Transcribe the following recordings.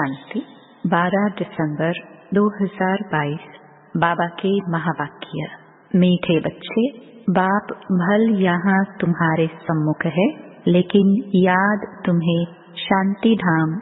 शांति 12 दिसंबर 2022। बाबा के महावाक्य। मीठे बच्चे, बाप भल यहाँ तुम्हारे सम्मुख है, लेकिन याद तुम्हें शांति धाम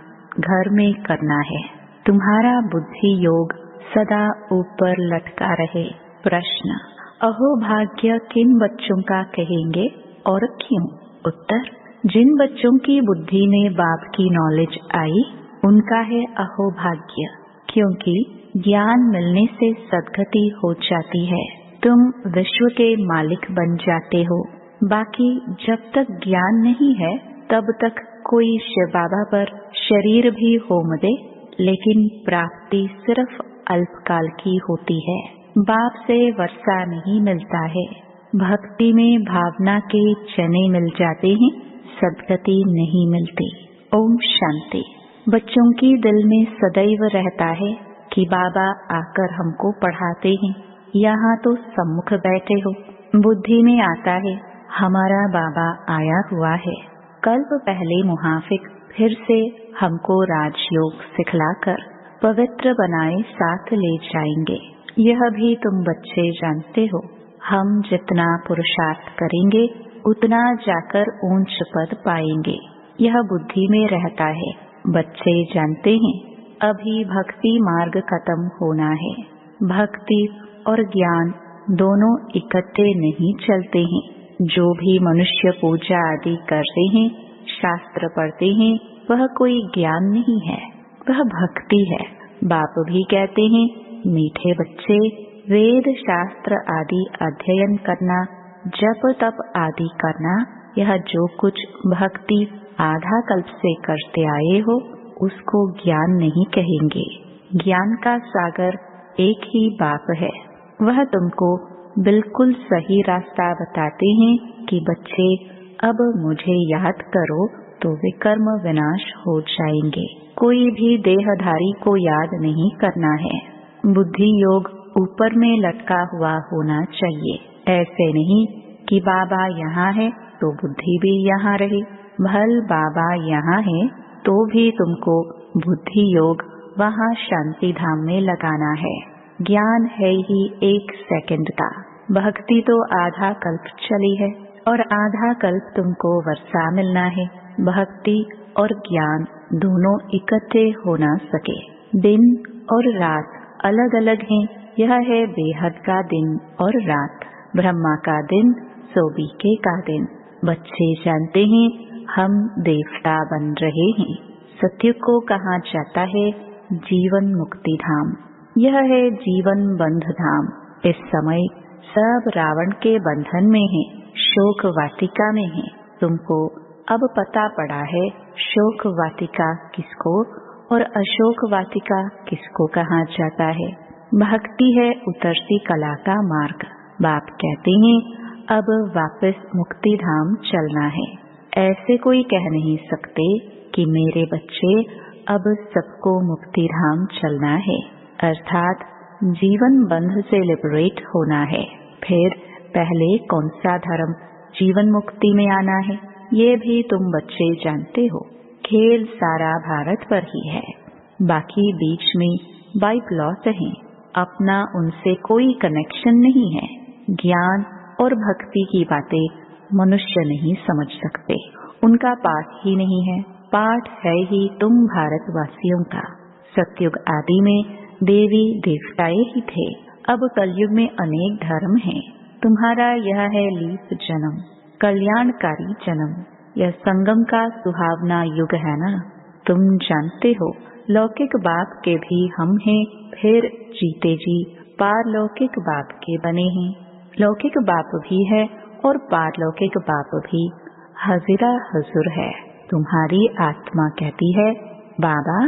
घर में करना है। तुम्हारा बुद्धि योग सदा ऊपर लटका रहे। प्रश्न: अहो भाग्य किन बच्चों का कहेंगे और क्यों? उत्तर: जिन बच्चों की बुद्धि में बाप की नॉलेज आई उनका है अहो भाग्य, क्योंकि ज्ञान मिलने से सद्गति हो जाती है। तुम विश्व के मालिक बन जाते हो। बाकी जब तक ज्ञान नहीं है तब तक कोई शिव बाबा पर शरीर भी होम दे, लेकिन प्राप्ति सिर्फ अल्पकाल की होती है। बाप से वर्षा नहीं मिलता है। भक्ति में भावना के चने मिल जाते हैं, सद्गति नहीं मिलती। ओम शांति। बच्चों की दिल में सदैव रहता है कि बाबा आकर हमको पढ़ाते हैं। यहाँ तो सम्मुख बैठे हो। बुद्धि में आता है हमारा बाबा आया हुआ है। कल्प पहले मुहाफिक फिर से हमको राजयोग सिखलाकर पवित्र बनाए साथ ले जाएंगे। यह भी तुम बच्चे जानते हो। हम जितना पुरुषार्थ करेंगे उतना जाकर ऊंच पद पाएंगे। यह बुद्धि में रहता है। बच्चे जानते हैं अभी भक्ति मार्ग खत्म होना है। भक्ति और ज्ञान दोनों इकट्ठे नहीं चलते हैं। जो भी मनुष्य पूजा आदि करते हैं, शास्त्र पढ़ते हैं, वह कोई ज्ञान नहीं है, वह भक्ति है। बाप भी कहते हैं, मीठे बच्चे, वेद शास्त्र आदि अध्ययन करना, जप तप आदि करना, यह जो कुछ भक्ति आधा कल्प से करते आए हो उसको ज्ञान नहीं कहेंगे। ज्ञान का सागर एक ही बाप है। वह तुमको बिल्कुल सही रास्ता बताते हैं कि बच्चे अब मुझे याद करो तो विकर्म विनाश हो जाएंगे। कोई भी देहधारी को याद नहीं करना है। बुद्धि योग ऊपर में लटका हुआ होना चाहिए। ऐसे नहीं कि बाबा यहाँ है तो बुद्धि भी यहाँ रहे। भल बाबा यहाँ है तो भी तुमको बुद्धि योग वहाँ शांति धाम में लगाना है। ज्ञान है ही 1 सेकंड का। भक्ति तो आधा कल्प चली है और आधा कल्प तुमको वर्षा मिलना है। भक्ति और ज्ञान दोनों इकट्ठे हो ना सके। दिन और रात अलग अलग हैं। यह है बेहद का दिन और रात, ब्रह्मा का दिन, सोबीके का दिन। बच्चे जानते हैं हम देवता बन रहे हैं। सत्य को कहा जाता है जीवन मुक्ति धाम। यह है जीवन बंध धाम। इस समय सब रावण के बंधन में है, शोक वाटिका में है। तुमको अब पता पड़ा है शोक वाटिका किसको और अशोक वाटिका किसको कहा जाता है। भक्ति है उतरती कला का मार्ग। बाप कहते हैं अब वापस मुक्ति धाम चलना है। ऐसे कोई कह नहीं सकते कि मेरे बच्चे अब सबको मुक्ति धाम चलना है, अर्थात जीवन बंध से लिबरेट होना है। फिर पहले कौन सा धर्म जीवन मुक्ति में आना है ये भी तुम बच्चे जानते हो। खेल सारा भारत पर ही है। बाकी बीच में बाई प्लॉट हैं। अपना उनसे कोई कनेक्शन नहीं है। ज्ञान और भक्ति की बातें मनुष्य नहीं समझ सकते। उनका पाठ ही नहीं है। पाठ है ही तुम भारतवासियों का। सतयुग आदि में देवी देवताएं ही थे। अब कलयुग में अनेक धर्म हैं। तुम्हारा यह है लीप जन्म, कल्याणकारी जन्म। यह संगम का सुहावना युग है ना। तुम जानते हो लौकिक बाप के भी हम हैं, फिर जीते जी पारलौकिक बाप के बने हैं। लौकिक बाप भी है और पारलौकिक बाप भी। हजीरा हुजूर है। तुम्हारी आत्मा कहती है बाबा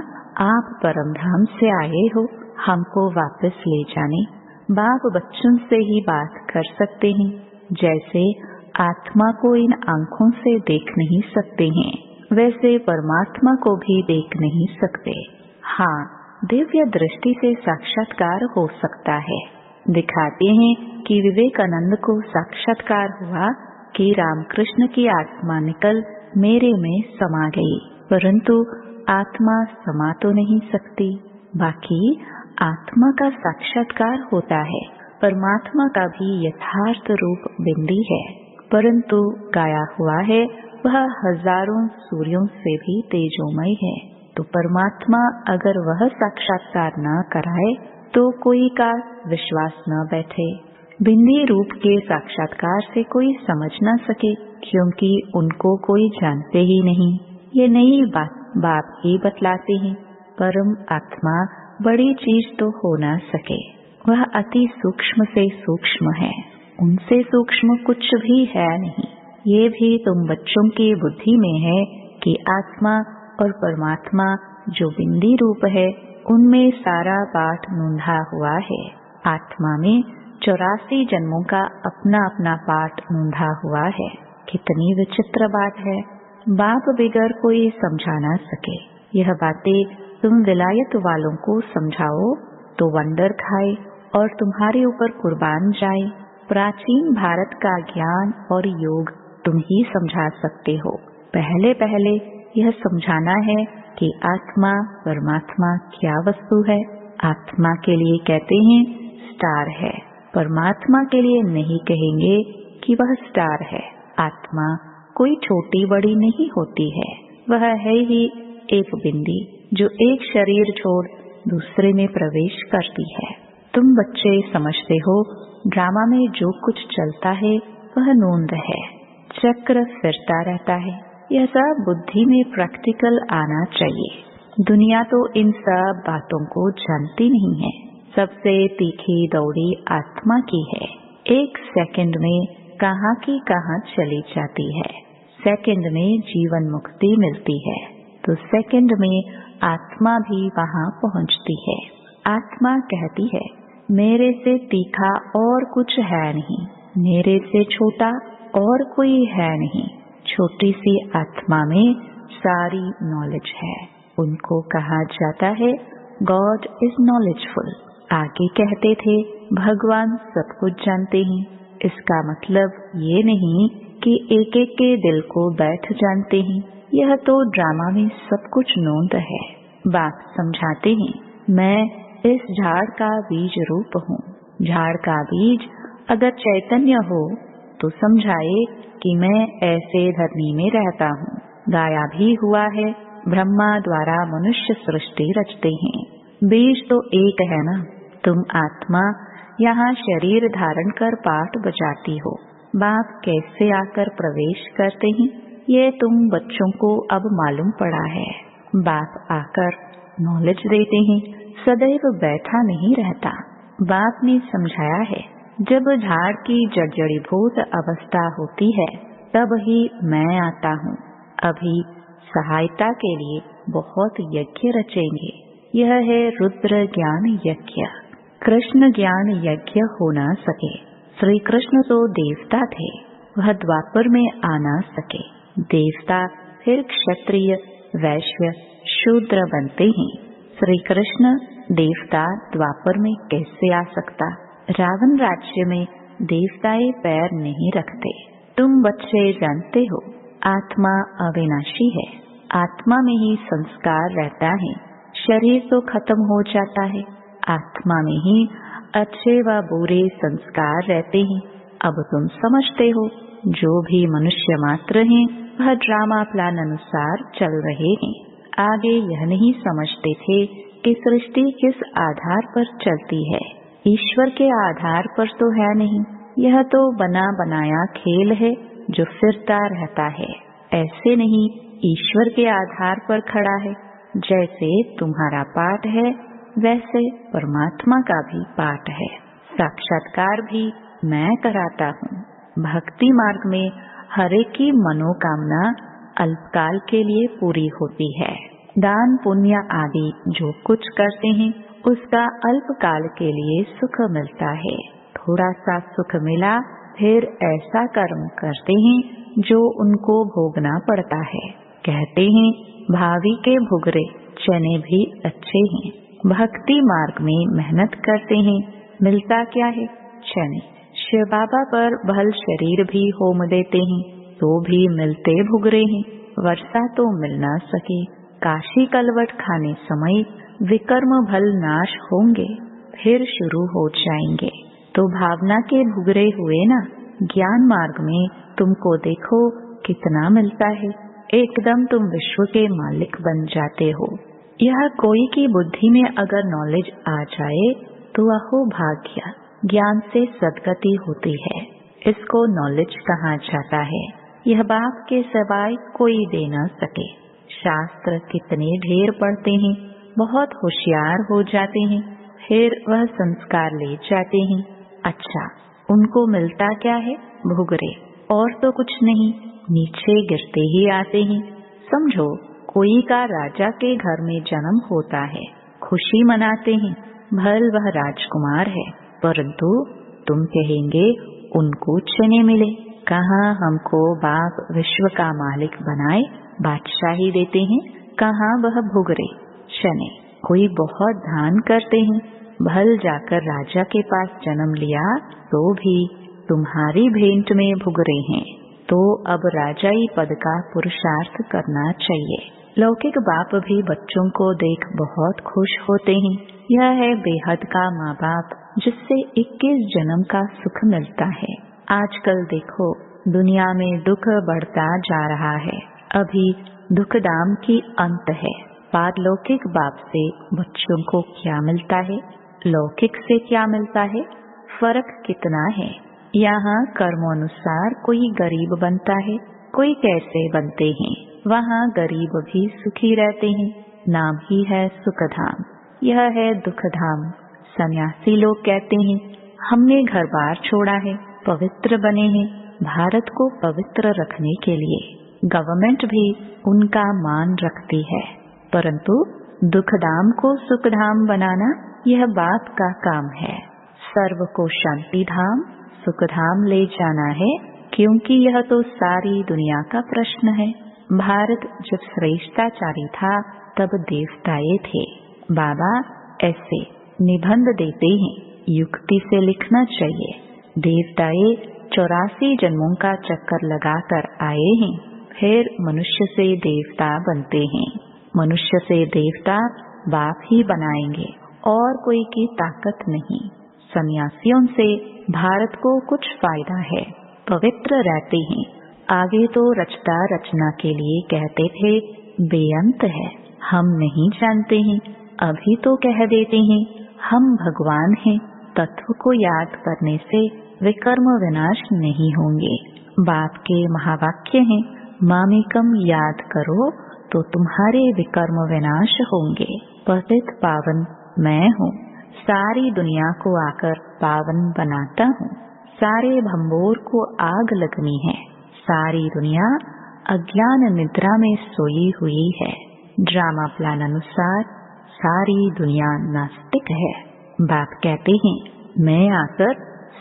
आप परमधाम से आए हो, हमको वापस ले जाने। बाप बच्चों से ही बात कर सकते हैं, जैसे आत्मा को इन आँखों से देख नहीं सकते हैं, वैसे परमात्मा को भी देख नहीं सकते। हाँ, दिव्य दृष्टि से साक्षात्कार हो सकता है। दिखाते हैं कि विवेकानंद को साक्षात्कार हुआ कि रामकृष्ण की आत्मा निकल मेरे में समा गई, परंतु आत्मा समा तो नहीं सकती। बाकी आत्मा का साक्षात्कार होता है। परमात्मा का भी यथार्थ रूप बिंदी है, परंतु गाया हुआ है वह हजारों सूर्यों से भी तेजोमय है। तो परमात्मा अगर वह साक्षात्कार न कराए तो कोई का विश्वास न बैठे। बिंदी रूप के साक्षात्कार से कोई समझ न सके, क्योंकि उनको कोई जानते ही नहीं। ये नई बात ही बतलाते हैं। परम आत्मा बड़ी चीज तो हो न सके, वह अति सूक्ष्म से सूक्ष्म है। उनसे सूक्ष्म कुछ भी है नहीं। ये भी तुम बच्चों की बुद्धि में है कि आत्मा और परमात्मा जो बिंदी रूप है उनमें सारा पाठ नूंधा हुआ है। आत्मा में 84 जन्मों का अपना अपना पाठ नूंधा हुआ है। कितनी विचित्र बात है। बाप बिगर कोई समझा ना सके। यह बातें तुम विलायत वालों को समझाओ तो वंडर खाए और तुम्हारे ऊपर कुर्बान जाए। प्राचीन भारत का ज्ञान और योग तुम ही समझा सकते हो। पहले पहले यह समझाना है कि आत्मा परमात्मा क्या वस्तु है। आत्मा के लिए कहते हैं स्टार है, परमात्मा के लिए नहीं कहेंगे कि वह स्टार है। आत्मा कोई छोटी बड़ी नहीं होती है, वह है ही एक बिंदी जो एक शरीर छोड़ दूसरे में प्रवेश करती है। तुम बच्चे समझते हो ड्रामा में जो कुछ चलता है वह नोंद है, चक्र फिरता रहता है। यह सब बुद्धि में प्रैक्टिकल आना चाहिए। दुनिया तो इन सब बातों को जानती नहीं है। सबसे तीखी दौड़ी आत्मा की है। एक सेकंड में कहाँ की कहाँ चली जाती है। सेकंड में जीवन मुक्ति मिलती है तो सेकंड में आत्मा भी वहाँ पहुँचती है। आत्मा कहती है मेरे से तीखा और कुछ है नहीं, मेरे से छोटा और कोई है नहीं। छोटी सी आत्मा में सारी नॉलेज है। उनको कहा जाता है गॉड इज नॉलेजफुल। आगे कहते थे भगवान सब कुछ जानते हैं। इसका मतलब ये नहीं कि एक एक के दिल को बैठ जानते हैं। यह तो ड्रामा में सब कुछ नोंद है। बाप समझाते हैं मैं इस झाड़ का बीज रूप हूँ। झाड़ का बीज अगर चैतन्य हो तो समझाए कि मैं ऐसे धरनी में रहता हूँ। गाया भी हुआ है ब्रह्मा द्वारा मनुष्य सृष्टि रचते हैं। बीज तो एक है ना। तुम आत्मा यहाँ शरीर धारण कर पाठ बजाती हो। बाप कैसे आकर प्रवेश करते हैं ये तुम बच्चों को अब मालूम पड़ा है। बाप आकर नॉलेज देते हैं, सदैव बैठा नहीं रहता। बाप ने समझाया है जब झाड़ की जड़जड़ीभूत अवस्था होती है तब ही मैं आता हूँ। अभी सहायता के लिए बहुत यज्ञ रचेंगे। यह है रुद्र ज्ञान यज्ञ। कृष्ण ज्ञान यज्ञ हो न सके। श्री कृष्ण तो देवता थे, वह द्वापर में आ न सके। देवता फिर क्षत्रिय वैश्य शूद्र बनते हैं। श्री कृष्ण देवता द्वापर में कैसे आ सकता। रावण राज्य में देवताएं पैर नहीं रखते। तुम बच्चे जानते हो आत्मा अविनाशी है। आत्मा में ही संस्कार रहता है। शरीर तो खत्म हो जाता है। आत्मा में ही अच्छे व बुरे संस्कार रहते हैं। अब तुम समझते हो जो भी मनुष्य मात्र हैं वह ड्रामा प्लान अनुसार चल रहे हैं। आगे यह नहीं समझते थे कि सृष्टि किस आधार पर चलती है। ईश्वर के आधार पर तो है नहीं। यह तो बना बनाया खेल है जो फिरता रहता है। ऐसे नहीं ईश्वर के आधार पर खड़ा है। जैसे तुम्हारा पाठ है वैसे परमात्मा का भी पाठ है। साक्षात्कार भी मैं कराता हूँ। भक्ति मार्ग में हर एक की मनोकामना अल्पकाल के लिए पूरी होती है। दान पुण्य आदि जो कुछ करते हैं उसका अल्पकाल के लिए सुख मिलता है। थोड़ा सा सुख मिला फिर ऐसा कर्म करते हैं जो उनको भोगना पड़ता है। कहते हैं भावी के भुगरे चने भी अच्छे हैं। भक्ति मार्ग में मेहनत करते हैं, मिलता क्या है? चने। शिव बाबा पर भल शरीर भी होम देते हैं तो भी मिलते भुगरे हैं। वर्षा तो मिल ना सके, काशी कलवट खाने समय विकर्म भल नाश होंगे, फिर शुरू हो जाएंगे। तो भावना के भुगरे हुए ना, ज्ञान मार्ग में तुमको देखो कितना मिलता है। एकदम तुम विश्व के मालिक बन जाते हो। यह कोई की बुद्धि में अगर नॉलेज आ जाए तो अहो भाग्य, ज्ञान से सद्गति होती है। इसको नॉलेज कहा जाता है। यह बाप के सिवाय कोई दे न सके। शास्त्र कितने ढेर पढ़ते हैं, बहुत होशियार हो जाते हैं, फिर वह संस्कार ले जाते हैं। अच्छा, उनको मिलता क्या है? भुगरे, और तो कुछ नहीं, नीचे गिरते ही आते हैं। समझो कोई का राजा के घर में जन्म होता है, खुशी मनाते हैं, भल वह राजकुमार है, परंतु तुम कहेंगे उनको चने मिले। कहाँ हमको बाप विश्व का मालिक बनाए, बादशाही देते हैं, कहाँ वह भुगरे चने। कोई बहुत दान करते हैं, भल जाकर राजा के पास जन्म लिया तो भी तुम्हारी भेंट में भुगरे हैं। तो अब राजाई पद का पुरुषार्थ करना चाहिए। लौकिक बाप भी बच्चों को देख बहुत खुश होते हैं। यह है बेहद का माँ बाप, जिससे 21 जन्म का सुख मिलता है। आजकल देखो दुनिया में दुख बढ़ता जा रहा है। अभी दुख दाम की अंत है। पारलौकिक बाप से बच्चों को क्या मिलता है, लौकिक से क्या मिलता है, फर्क कितना है। यहाँ कर्मानुसार कोई गरीब बनता है, कोई कैसे बनते हैं। वहाँ गरीब भी सुखी रहते हैं। नाम ही है सुखधाम, यह है दुखधाम। सन्यासी लोग कहते हैं हमने घर बार छोड़ा है, पवित्र बने हैं। भारत को पवित्र रखने के लिए गवर्नमेंट भी उनका मान रखती है, परंतु दुखधाम को सुखधाम बनाना यह बाप का काम है। सर्व को शांति धाम सुखधाम ले जाना है, क्योंकि यह तो सारी दुनिया का प्रश्न है। भारत जब श्रेष्ठाचारी था तब देवताए थे। बाबा ऐसे निबंध देते हैं, युक्ति से लिखना चाहिए। देवताए 84 जन्मों का चक्कर लगाकर आए हैं, फिर मनुष्य से देवता बनते हैं। मनुष्य से देवता बाप ही बनाएंगे, और कोई की ताकत नहीं। सन्यासियों से भारत को कुछ फायदा है, पवित्र रहते हैं। आगे तो रचता रचना के लिए कहते थे बेअंत है, हम नहीं जानते हैं। अभी तो कह देते हैं हम भगवान हैं। तत्व को याद करने से विकर्म विनाश नहीं होंगे। बाप के महावाक्य हैं, मामेकम याद करो तो तुम्हारे विकर्म विनाश होंगे। पतित पावन मैं हूँ, सारी दुनिया को आकर पावन बनाता हूँ। सारे भंबोर को आग लगनी है। सारी दुनिया अज्ञान निद्रा में सोई हुई है। ड्रामा प्लान अनुसार सारी दुनिया नास्तिक है। बाप कहते हैं मैं आकर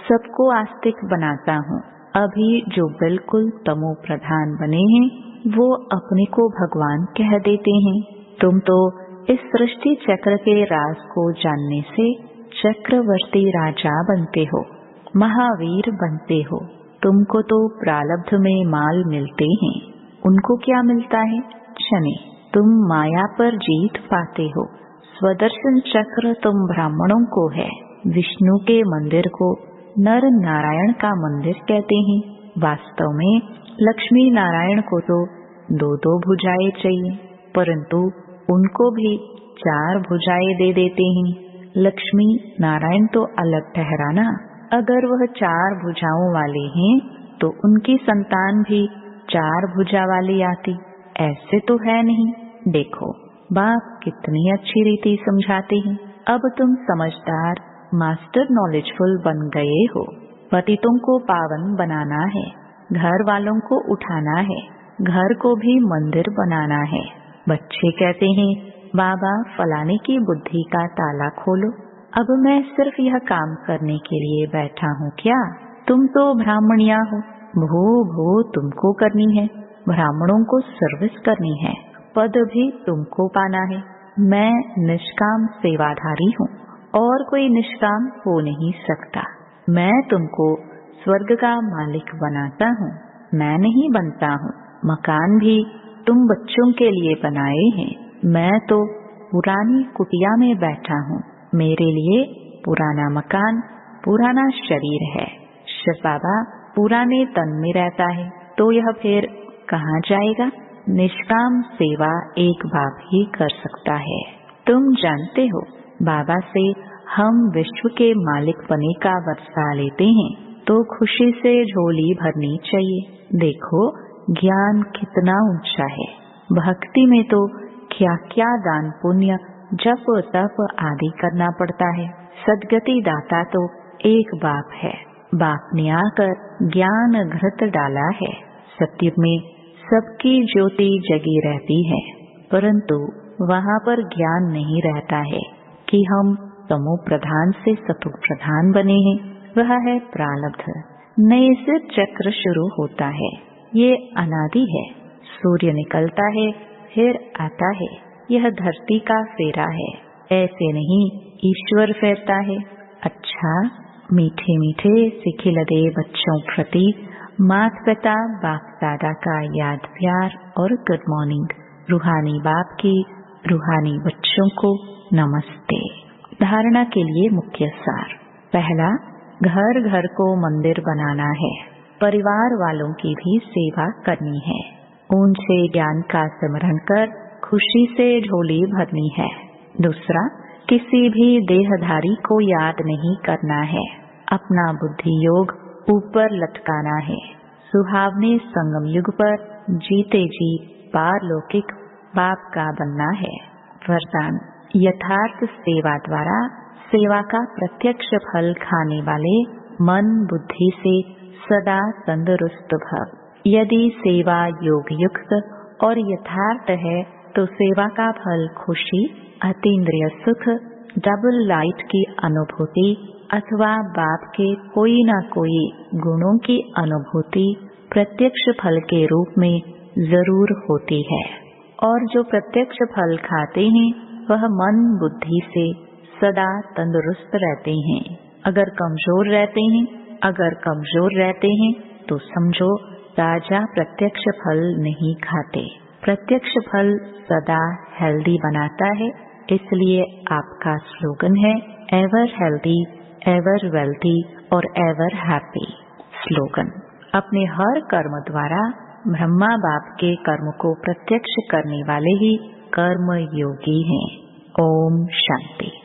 सबको आस्तिक बनाता हूँ। अभी जो बिल्कुल तमो प्रधान बने हैं वो अपने को भगवान कह देते हैं। तुम तो इस सृष्टि चक्र के राज को जानने से चक्रवर्ती राजा बनते हो, महावीर बनते हो। तुमको तो प्रारब्ध में माल मिलते हैं, उनको क्या मिलता है? क्षणे। तुम माया पर जीत पाते हो। स्वदर्शन चक्र तुम ब्राह्मणों को है। विष्णु के मंदिर को नर नारायण का मंदिर कहते हैं। वास्तव में लक्ष्मी नारायण को तो 2-2 भुजाएं चाहिए, परंतु उनको भी 4 भुजाएं दे देते हैं। लक्ष्मी नारायण तो अलग ठहराना। अगर वह 4 भुजाओं वाले हैं तो उनकी संतान भी 4 भुजा वाली आती। ऐसे तो है नहीं। देखो बाप कितनी अच्छी रीति समझाते हैं। अब तुम समझदार मास्टर नॉलेजफुल बन गए हो। पतितों को पावन बनाना है, घर वालों को उठाना है, घर को भी मंदिर बनाना है। बच्चे कहते हैं बाबा फलाने की बुद्धि का ताला खोलो। अब मैं सिर्फ यह काम करने के लिए बैठा हूँ क्या? तुम तो ब्राह्मणिया हो, भो भो तुमको करनी है। ब्राह्मणों को सर्विस करनी है, पद भी तुमको पाना है। मैं निष्काम सेवाधारी हूँ और कोई निष्काम हो नहीं सकता। मैं तुमको स्वर्ग का मालिक बनाता हूँ, मैं नहीं बनता हूँ। मकान भी तुम बच्चों के लिए बनाए हैं, मैं तो पुरानी कुटिया में बैठा हूँ। मेरे लिए पुराना मकान, पुराना शरीर है। शिव बाबा पुराने तन में रहता है तो यह फिर कहाँ जाएगा? निष्काम सेवा एक बाप ही कर सकता है। तुम जानते हो, बाबा से हम विश्व के मालिक बने का वर्षा लेते हैं तो खुशी से झोली भरनी चाहिए। देखो ज्ञान कितना ऊंचा है। भक्ति में तो क्या क्या दान पुण्य, जप तप आदि करना पड़ता है। सदगति दाता तो एक बाप है। बाप ने आकर ज्ञान घृत डाला है। सत्युग में सबकी ज्योति जगी रहती है, परंतु वहाँ पर ज्ञान नहीं रहता है कि हम तमो प्रधान से सतो प्रधान बने हैं। वह है प्रारब्ध। नए से चक्र शुरू होता है। ये अनादि है। सूर्य निकलता है फिर आता है। यह धरती का फेरा है। ऐसे नहीं ईश्वर फेरता है। अच्छा, मीठे मीठे सिखिलदे बच्चों प्रति माता पिता बाप दादा का याद प्यार और गुड मॉर्निंग। रूहानी बाप की रूहानी बच्चों को नमस्ते। धारणा के लिए मुख्य सार। पहला, घर घर को मंदिर बनाना है। परिवार वालों की भी सेवा करनी है। ऊंचे ज्ञान का स्मरण कर खुशी से झोली भरनी है। दूसरा, किसी भी देहधारी को याद नहीं करना है। अपना बुद्धि योग ऊपर लटकाना है। सुहावने संगम युग पर जीते जी पारलौकिक बाप का बनना है। वरदान, यथार्थ सेवा द्वारा सेवा का प्रत्यक्ष फल खाने वाले मन बुद्धि से सदा तंदुरुस्त भव। यदि सेवा योग युक्त और यथार्थ है तो सेवा का फल खुशी, अतीन्द्रिय सुख, डबल लाइट की अनुभूति अथवा बाप के कोई न कोई गुणों की अनुभूति प्रत्यक्ष फल के रूप में जरूर होती है। और जो प्रत्यक्ष फल खाते हैं वह मन बुद्धि से सदा तंदुरुस्त रहते हैं। अगर कमजोर रहते हैं तो समझो ताजा प्रत्यक्ष फल नहीं खाते। प्रत्यक्ष फल सदा हेल्दी बनाता है। इसलिए आपका स्लोगन है एवर हेल्दी, एवर वेल्थी और एवर हैप्पी। स्लोगन, अपने हर कर्म द्वारा ब्रह्मा बाप के कर्म को प्रत्यक्ष करने वाले ही कर्म योगी हैं। ओम शांति।